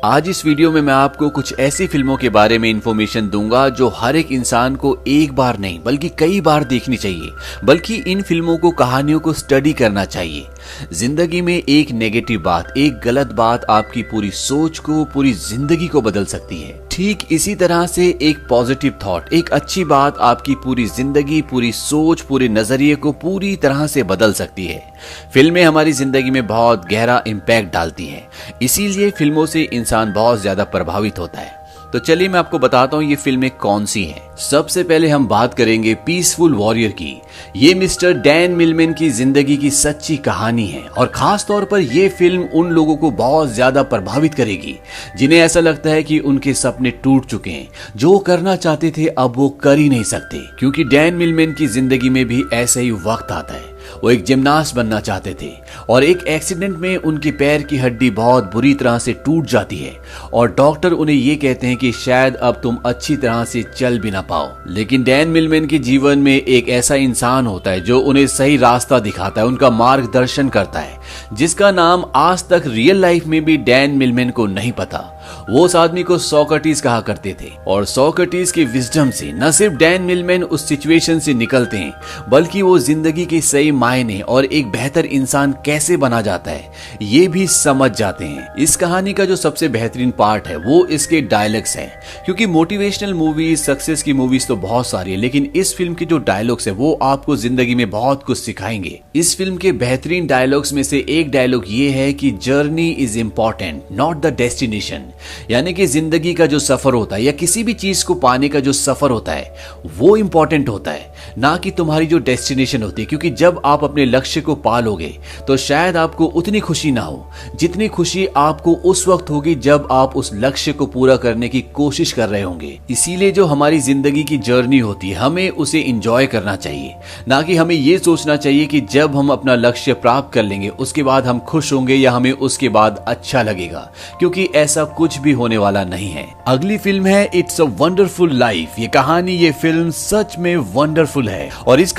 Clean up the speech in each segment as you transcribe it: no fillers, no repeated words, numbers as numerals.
आज इस वीडियो में मैं आपको कुछ ऐसी फिल्मों के बारे में इंफॉर्मेशन दूंगा जो हर एक इंसान को एक बार नहीं बल्कि कई बार देखनी चाहिए, बल्कि इन फिल्मों को, कहानियों को स्टडी करना चाहिए। जिंदगी में एक नेगेटिव बात, एक गलत बात आपकी पूरी सोच को, पूरी जिंदगी को बदल सकती है। ठीक इसी तरह से एक पॉजिटिव थॉट, एक अच्छी बात आपकी पूरी जिंदगी, पूरी सोच, पूरे नजरिए को पूरी तरह से बदल सकती है। फिल्में हमारी जिंदगी में बहुत गहरा इम्पैक्ट डालती हैं, इसीलिए फिल्मों से इंसान बहुत ज्यादा प्रभावित होता है। तो चलिए मैं आपको बताता हूँ ये फिल्में कौन सी हैं। सबसे पहले हम बात करेंगे पीसफुल वॉरियर की। ये मिस्टर डैन मिलमैन की जिंदगी की सच्ची कहानी है और खास तौर पर यह फिल्म उन लोगों को बहुत ज्यादा प्रभावित करेगी जिन्हें ऐसा लगता है कि उनके सपने टूट चुके हैं, जो करना चाहते थे अब वो कर ही नहीं सकते। क्योंकि डैन मिलमैन की जिंदगी में भी ऐसा ही वक्त आता है। वो एक जिम्नास्ट बनना चाहते थे और एक एक्सीडेंट में उनके पैर की हड्डी बहुत बुरी तरह से टूट जाती है और डॉक्टर उन्हें ये कहते हैं कि शायद अब तुम अच्छी तरह से चल भी ना पाओ। लेकिन डैन मिलमैन के जीवन में एक ऐसा इंसान होता है जो उन्हें सही रास्ता दिखाता है, उनका मार्गदर्शन करता है, जिसका नाम आज तक रियल लाइफ में भी डैन मिलमैन को नहीं पता। वो उस आदमी को सोक्रेटिस कहा करते थे और सोक्रेटिस के विजडम से न सिर्फ डैन मिलमैन उस सिचुएशन से निकलते हैं, बल्कि वो जिंदगी के सही मायने और एक बेहतर इंसान कैसे बना जाता है ये भी समझ जाते हैं। इस कहानी का जो सबसे बेहतरीन पार्ट है वो इसके डायलॉग्स हैं, क्योंकि मोटिवेशनल मूवीज, सक्सेस की मूवीज तो बहुत सारी है, लेकिन इस फिल्म के जो डायलॉग्स है वो आपको जिंदगी में बहुत कुछ सिखाएंगे। इस फिल्म के बेहतरीन डायलॉग्स में से एक डायलॉग ये है कि journey is important not the destination, यानी कि जिंदगी का जो सफर होता है या किसी भी चीज को पाने का जो सफर होता है वो इंपॉर्टेंट होता है, ना कि तुम्हारी जो डेस्टिनेशन होती है। क्योंकि जब आप अपने लक्ष्य को पा लोगे तो शायद आपको उतनी खुशी ना हो जितनी खुशी आपको उस वक्त होगी जब आप उस लक्ष्य को पूरा करने की कोशिश कर रहे होंगे। इसीलिए जो हमारी जिंदगी की जर्नी होती है हमें उसे एंजॉय करना चाहिए, ना कि हमें ये सोचना चाहिए कि जब हम अपना लक्ष्य प्राप्त कर लेंगे उसके बाद हम खुश होंगे या हमें उसके बाद अच्छा लगेगा, क्योंकि ऐसा कुछ भी होने वाला नहीं है। अगली फिल्म है इट्स अ वंडरफुल लाइफ। ये कहानी, ये फिल्म सच में वंडरफुल है और इस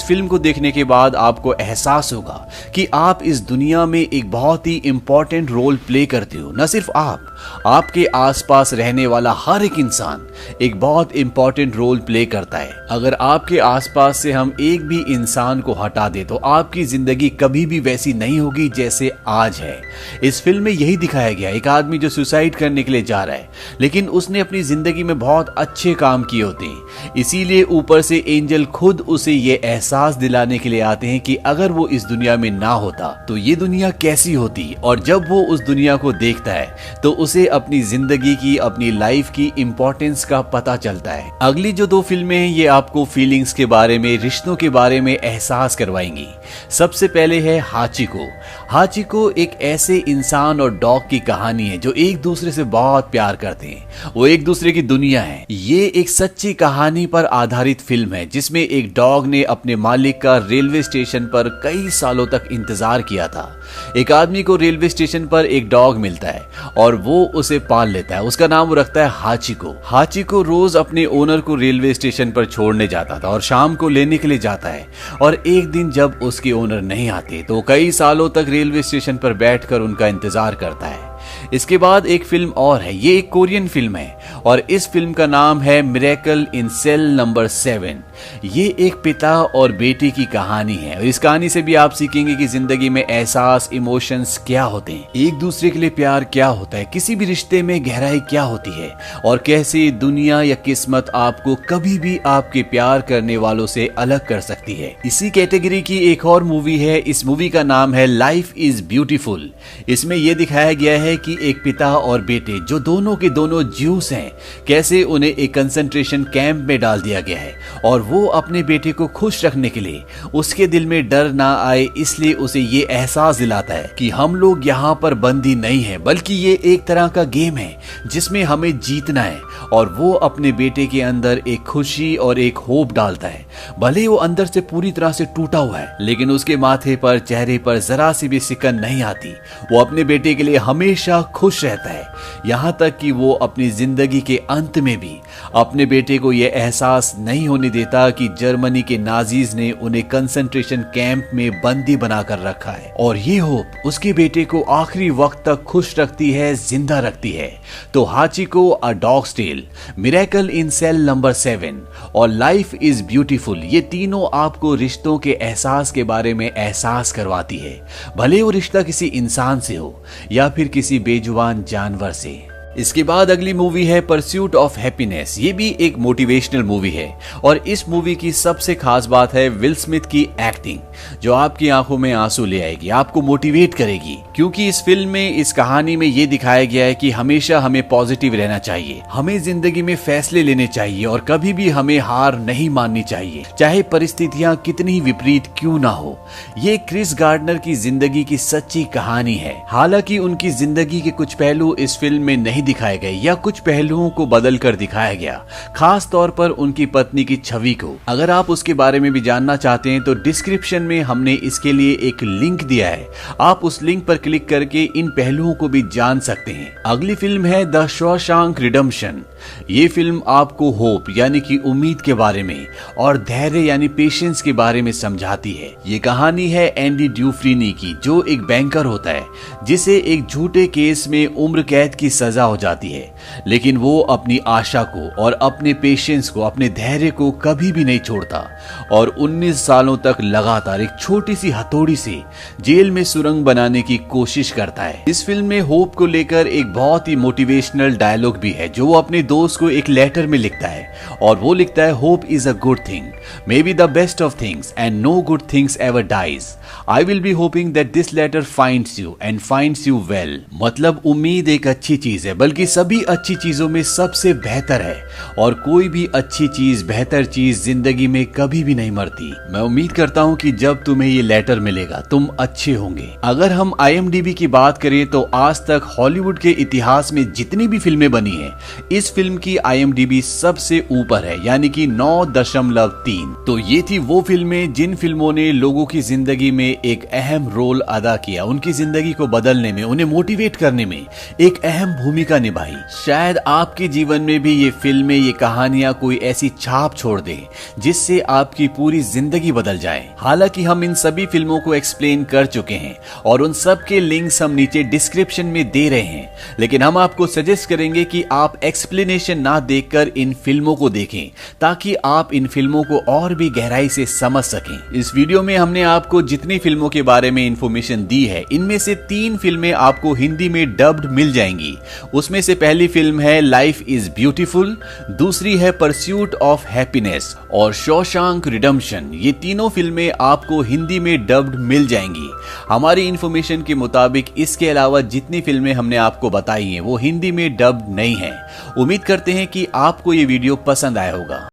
फिल्म को देखने के बाद आपको एहसास होगा कि आप इस दुनिया में एक बहुत ही इंपॉर्टेंट रोल प्ले करते हो। न सिर्फ आप, आपके आसपास रहने वाला हर एक इंसान एक बहुत इंपॉर्टेंट रोल प्ले करता है। अगर आपके आसपास से हम एक भी इंसान को हटा दे तो आपकी जिंदगी कभी भी वैसी नहीं होगी जैसे आज है। इस फिल्म में यही दिखाया गया, एक आदमी जो सुसाइड करने के लिए जा रहा है, लेकिन उसने अपनी जिंदगी में बहुत अच्छे काम किए होते हैं, इसीलिए ऊपर से एंजल खुद उसे ये एहसास दिलाने के लिए आते हैं कि अगर वो इस दुनिया में ना होता तो ये दुनिया कैसी होती। और जब वो उस दुनिया को देखता है तो उसे अपनी जिंदगी की, अपनी लाइफ की इंपॉर्टेंस का पता चलता है। अगली जो दो फिल्में हैं ये आपको फीलिंग्स के बारे में, रिश्तों के बारे में एहसास करवाएंगी। सबसे पहले है हाचिको। हाचिको एक ऐसे इंसान और डॉग की कहानी है जो एक दूसरे से बहुत प्यार करते हैं, वो एक दूसरे की दुनिया है। ये एक सच्ची कहानी पर आधारित फिल्म है जिसमें एक डॉग ने अपने मालिक का रेलवे स्टेशन पर कई सालों तक इंतजार किया था। एक आदमी को रेलवे स्टेशन पर एक डॉग मिलता है और वो उसे पाल लेता है। उसका नाम वो रखता है हाचिको। हाचिको रोज अपने ओनर को रेलवे स्टेशन पर छोड़ने जाता था और शाम को लेने के लिए जाता है। और एक दिन जब उसके ओनर नहीं आते तो कई सालों तक रेलवे स्टेशन पर बैठकर उनका इंतजार करता है। इसके बाद एक फिल्म और है, ये एक कोरियन फिल्म है और इस फिल्म का नाम है मिरेकल इन सेल नंबर 7। ये एक पिता और बेटी की कहानी है और इस कहानी से भी आप सीखेंगे कि जिंदगी में एहसास, इमोशंस क्या होते हैं, एक दूसरे के लिए प्यार क्या होता है, किसी भी रिश्ते में गहराई क्या होती है और कैसे दुनिया या किस्मत आपको कभी भी आपके प्यार करने वालों से अलग कर सकती है। इसी कैटेगरी की एक और मूवी है, इस मूवी का नाम है लाइफ इज ब्यूटीफुल। इसमें यह दिखाया गया है कि एक पिता और बेटे जो दोनों के दोनों ज्यूस हैं, कैसे उन्हें एक कंसंट्रेशन कैंप में डाल दिया गया है और वो अपने बेटे को खुश रखने के लिए, उसके दिल में डर ना आए इसलिए उसे ये एहसास दिलाता है कि हम लोग यहाँ पर बंदी नहीं है, बल्कि ये एक तरह का गेम है जिसमें हमें जीतना है। और वो अपने बेटे के अंदर एक खुशी और एक होप डालता है। भले वो अंदर से पूरी तरह से टूटा हुआ है, लेकिन उसके माथे पर, चेहरे पर जरा सी भी सिकन नहीं आती। वो अपने बेटे के लिए हमेशा खुश रहता है, यहाँ तक कि वो अपनी जिंदगी जिंदगी के अंत में भी अपने बेटे को यह एहसास नहीं होने देता कि जर्मनी के नाजीज ने उन्हें कंसंट्रेशन कैंप में बंदी बनाकर रखा है, और ये होप उसके बेटे को आखिरी वक्त तक खुश रखती है, जिंदा रखती है। तो Hachiko a dog's tale, miracle in cell number 7 और लाइफ इज ब्यूटीफुल, ये तीनों आपको रिश्तों के एहसास के बारे में एहसास करवाती है, भले वो रिश्ता किसी इंसान से हो या फिर किसी बेजुबान जानवर से। इसके बाद अगली मूवी है परस्यूट ऑफ हैप्पीनेस। ये भी एक मोटिवेशनल मूवी है और इस मूवी की सबसे खास बात है विल स्मिथ की एक्टिंग, जो आपकी आंखों में आंसू ले आएगी, आपको मोटिवेट करेगी। क्योंकि इस फिल्म में, इस कहानी में ये दिखाया गया है कि हमेशा हमें पॉजिटिव रहना चाहिए, हमें जिंदगी में फैसले लेने चाहिए और कभी भी हमें हार नहीं माननी चाहिए, चाहे परिस्थितियां कितनी विपरीत क्यों ना हो। ये क्रिस गार्डनर की जिंदगी की सच्ची कहानी है। हालांकि उनकी जिंदगी के कुछ पहलू इस फिल्म में नहीं दिखाए गए या कुछ पहलुओं को बदल कर दिखाया गया, खास तौर पर उनकी पत्नी की छवि को। अगर आप उसके बारे में भी जानना चाहते हैं तो डिस्क्रिप्शन में हमने इसके लिए एक लिंक दिया है, आप उस लिंक पर क्लिक करके इन पहलुओं को भी जान सकते हैं। अगली फिल्म है द शॉशैंक रिडेम्पशन। ये फिल्म आपको होप यानी कि उम्मीद के बारे में और धैर्य यानी पेशेंस के बारे में समझाती है। ये कहानी है एंडी ड्यूफ्रीनी की, जो एक बैंकर होता है जिसे एक झूठे केस में उम्र कैद की सजा हो जाती है, लेकिन वो अपनी आशा को और अपने पेशेंस को, अपने धैर्य को कभी भी नहीं छोड़ता और 19 सालों तक लगातार एक छोटी सी हथौड़ी से जेल में सुरंग बनाने की कोशिश करता है। इस फिल्म में होप को लेकर एक बहुत ही मोटिवेशनल डायलॉग भी है, जो वो अपने दोस्त को एक लेटर में लिखता है और वो लिखता है, hope is a good thing, may be the best of things and no good things ever dies. I will be hoping that this letter finds you and finds you well. मतलब उम्मीद एक अच्छी चीज है, बल्कि सभी अच्छी चीजों में सबसे बेहतर है और कोई भी अच्छी चीज, बेहतर चीज जिंदगी में कभी भी नहीं मरती। मैं उम्मीद करता हूँ कि जब तुम्हें ये लेटर मिलेगा तुम अच्छे होंगे। अगर हम IMDb की बात करें तो आज तक हॉलीवुड के इतिहास में जितनी भी फिल्में बनी हैं, इस फिल्म की IMDb सबसे ऊपर है, यानी कि 9.3। तो ये थी वो फिल्में जिन फिल्मों ने लोगों की जिंदगी में एक अहम रोल अदा किया, उनकी जिंदगी को बदलने में, उन्हें मोटिवेट करने में एक अहम भूमिका निभाई। शायद आपके जीवन में भी ये फिल्में, ये कहानियां कोई ऐसी छाप छोड़ दे जिससे आपकी पूरी जिंदगी बदल जाए। हालांकि हम इन सभी फिल्मों को एक्सप्लेन कर चुके हैं और उन सब के लिंक्स हम नीचे डिस्क्रिप्शन में दे रहे हैं, लेकिन हम आपको सजेस्ट करेंगे कि आप एक्सप्लेनेशन ना देखकर इन फिल्मों को देखें, ताकि आप इन फिल्मों को और भी गहराई से समझ सकें। इस वीडियो में हमने आपको जितनी फिल्मों के बारे में इंफॉर्मेशन दी है, इनमें से 3 फिल्में आपको हिंदी में डब्ड मिल जाएंगी। उसमें से पहली फिल्म है लाइफ इज ब्यूटीफुल, दूसरी है परस्यूट ऑफ हैप्पीनेस और शॉशैंक रिडेम्पशन। ये तीनों फिल्में आपको हिंदी में डब्ड मिल जाएंगी। हमारी इंफॉर्मेशन के मुताबिक इसके अलावा जितनी फिल्में हमने आपको बताई हैं वो हिंदी में डब्ड नहीं है। उम्मीद करते हैं कि आपको ये वीडियो पसंद आया होगा।